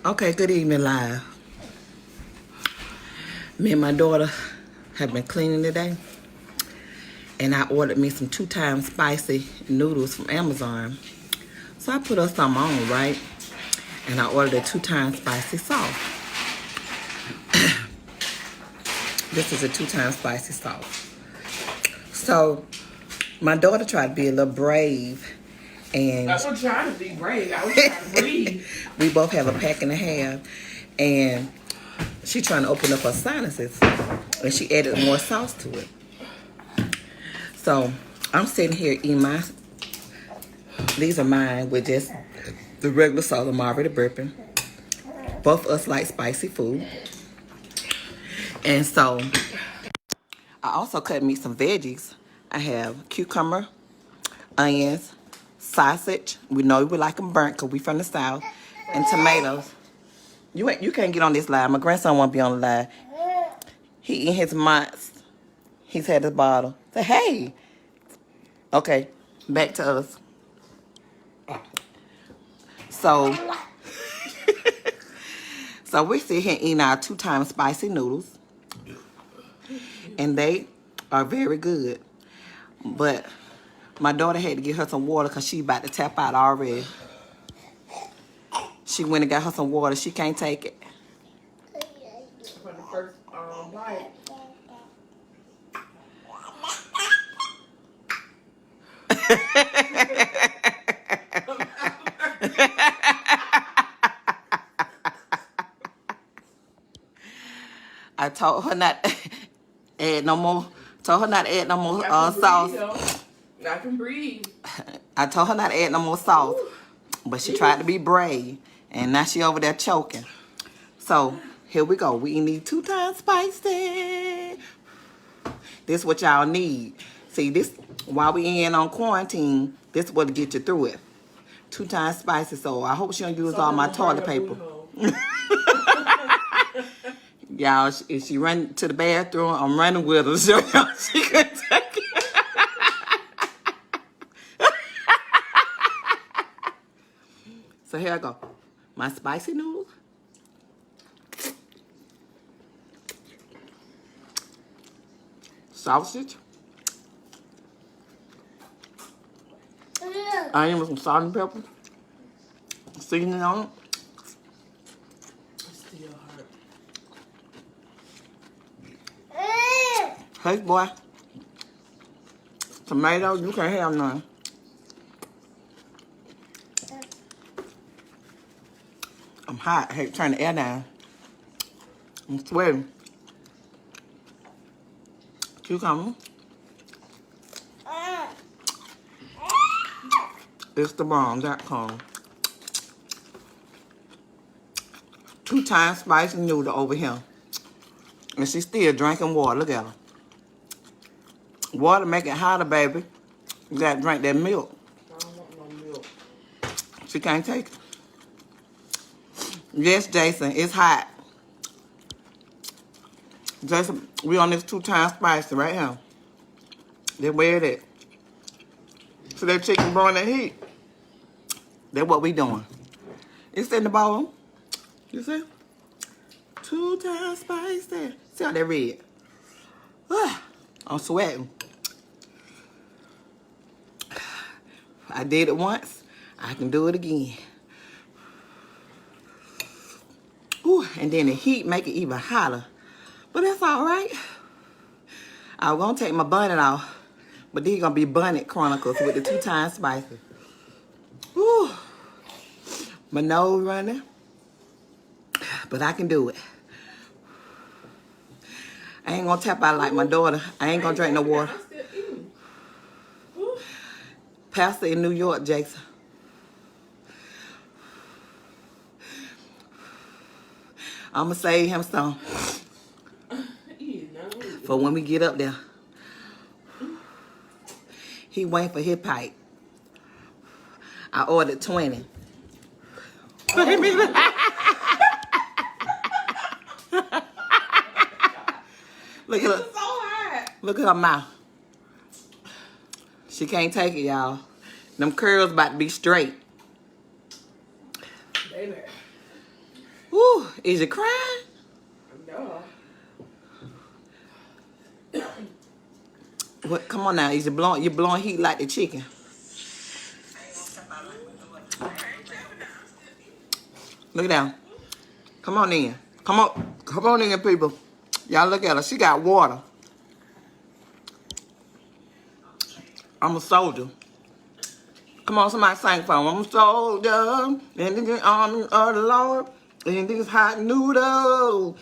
Okay, good evening, live. Me and my daughter have been cleaning today, and I ordered me some 2 times spicy noodles from Amazon. So I put us some on, right? And I ordered a 2 times spicy sauce. This is a 2 times spicy sauce. So my daughter tried to be a little brave, and I was trying to be brave. I was trying to breathe. we both have a pack and a half, and she trying to open up her sinuses, and she added more sauce to it. So I'm sitting here eating these are mine with just the regular sauce. I'm already burping. Both of us like spicy food. And so I also cut me some veggies. I have cucumber, onions, sausage. We know we like them burnt because we from the South. And tomatoes. You can't get on this live. My grandson won't be on the live. He eating his months. He's had his bottle. Say, hey. Okay, back to us. So, so we sit here eating our 2 times spicy noodles. And they are very good. But my daughter had to get her some water because she about to tap out already. She went and got her some water. She can't take it. For the first bite. I told her not to add no more. Told her not to add no more sauce. I can breathe. I told her not to add no more sauce. But she tried to be brave. And now she over there choking. So, here we go. We need 2 times spicy. This is what y'all need. See, this, while we in on quarantine, this is what get you through it. 2 times spicy. So, I hope she don't use all my toilet paper. Y'all, if she run to the bathroom, I'm running with her. So, she can take it. So, here I go. My spicy noodles. Sausage. Onion with some salt and pepper. Seasoning on it. Still hurt. Hey, boy. Tomatoes, you can't have none. I'm hot. I hate to turn the air down. I'm sweating. Cucumber. It's the bomb.com. 2 times spicy noodle over here. And she's still drinking water. Look at her. Water make it hotter, baby. You gotta drink that milk. I don't want no milk. She can't take it. Yes, Jason, it's hot. Jason, we on this 2 times spicy right here. Then where it at? So that chicken blowing that heat. That's what we doing. It's in the bowl. You see? 2 times spicy. See how that red? I'm sweating. I did it once. I can do it again. Ooh, and then the heat make it even hotter. But that's all right. I was gonna take my bonnet off, but these gonna be bonnet chronicles with the 2 times spicy. Ooh, my nose running, but I can do it. I ain't gonna tap out like my daughter. I ain't gonna drink no water. I'm still eating. Pastor in New York, Jason. I'ma save him some for when we get up there. He waiting for his pipe. I ordered 20. Look at her. So hot. Look at her mouth. She can't take it, y'all. Them curls about to be straight. Baby. Woo, is you crying? No. What? Come on now, is you blowing heat like the chicken? Look at that. Come on in. Come on in, people. Y'all look at her. She got water. I'm a soldier. Come on, somebody sing for me. I'm a soldier in the army of the Lord. In these hot noodles.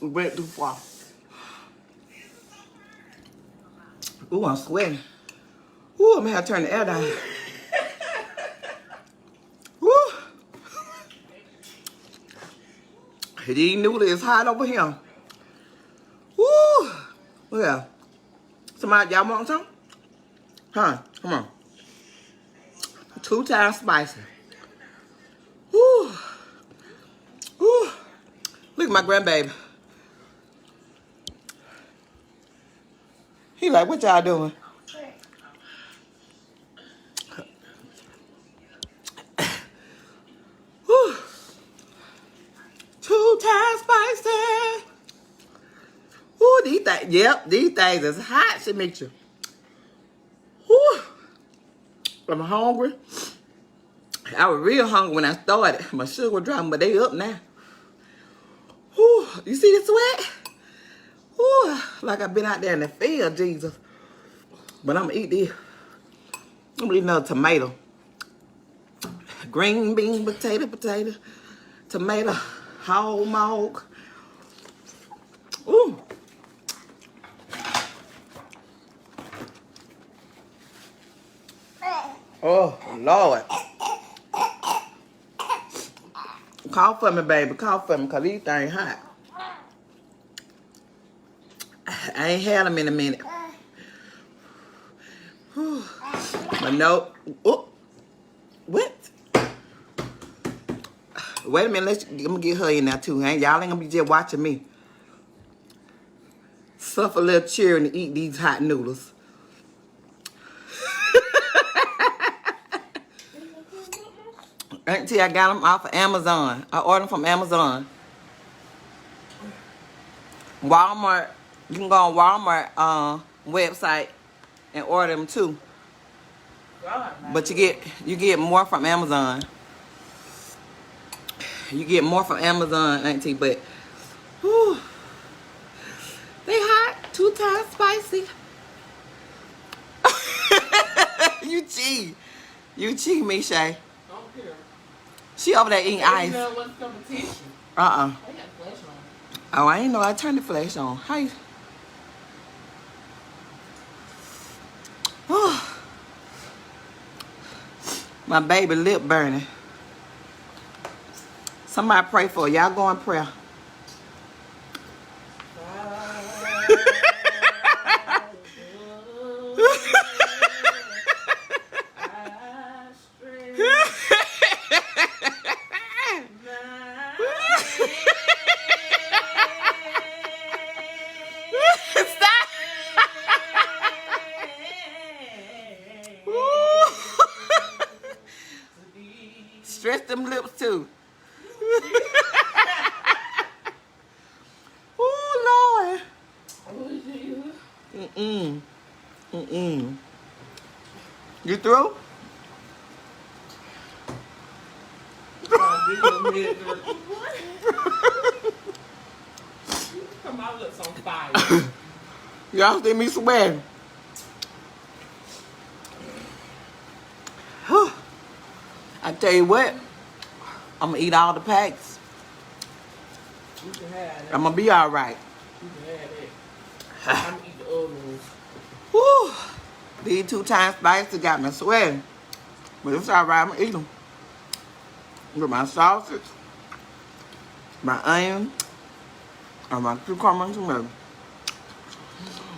We went too far. Ooh, I'm sweating. Ooh, I'm gonna have to turn the air down. Woo! These noodles is hot over here. Woo! Yeah. Somebody, y'all want some? Huh? Come on. 2 times spicy. Woo! Woo! Look at my grandbaby. He like, what y'all doing? Woo! 2 times spicy. Ooh, these things, yep, these things is hot, Shemitra. Woo! I'm hungry. I was real hungry when I started. My sugar was dropping, but they up now. Woo! You see the sweat? Woo! Like I've been out there in the field, Jesus. But I'm gonna eat this. I'm gonna eat another tomato. Green bean, potato, tomato, whole milk. Ooh. Oh, Lord. Call for me, baby. Call for me, because these things hot. I ain't had them in a minute. Whew. But no. Oh. What? Wait a minute. I'm going to get her in there, too. Y'all ain't going to be just watching me suffer a little cheering to eat these hot noodles. Auntie, I got them off of Amazon. I ordered them from Amazon. Walmart. You can go on Walmart website and order them too. But you get more from Amazon. You get more from Amazon, Auntie. But whew, they hot. 2 times spicy. You cheat. You cheat me, Shay. Don't care. She over there eating ice. You know what's competition? Uh-uh. I got flash on. Oh, I ain't know I turned the flash on. How you? Oh. My baby lip burning. Somebody pray for her. Y'all go in prayer. Stretch them lips too. Oh, Lord. You through? Come my lips on fire. Y'all see me sweating. I tell you what, I'm gonna eat all the packs. You can have that. I'm gonna be all right. You can have that. I'm gonna eat the other ones. Whew. These 2 times spicy got me sweating. But it's all right, I'm gonna eat them. With my sausage, my onion, and my cucumber and tomato.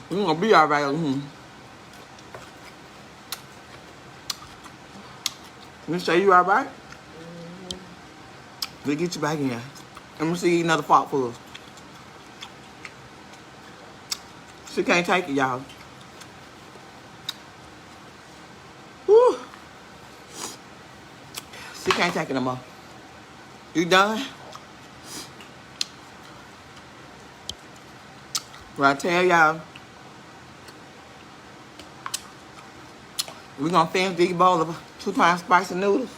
We're gonna be all right. You say you all right? We'll get you back in. Let me see you another fork full. She can't take it, y'all. She can't take it no more. You done? Well, I tell y'all, we're gonna finish these bowl of 2-pound spicy noodles.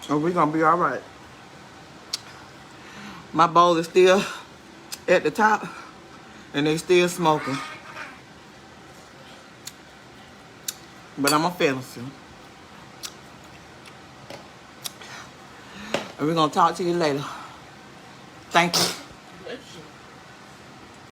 And we're gonna be all right. My bowl is still at the top, and they still smoking. But I'm gonna finish it. And we're gonna talk to you later. Thank you.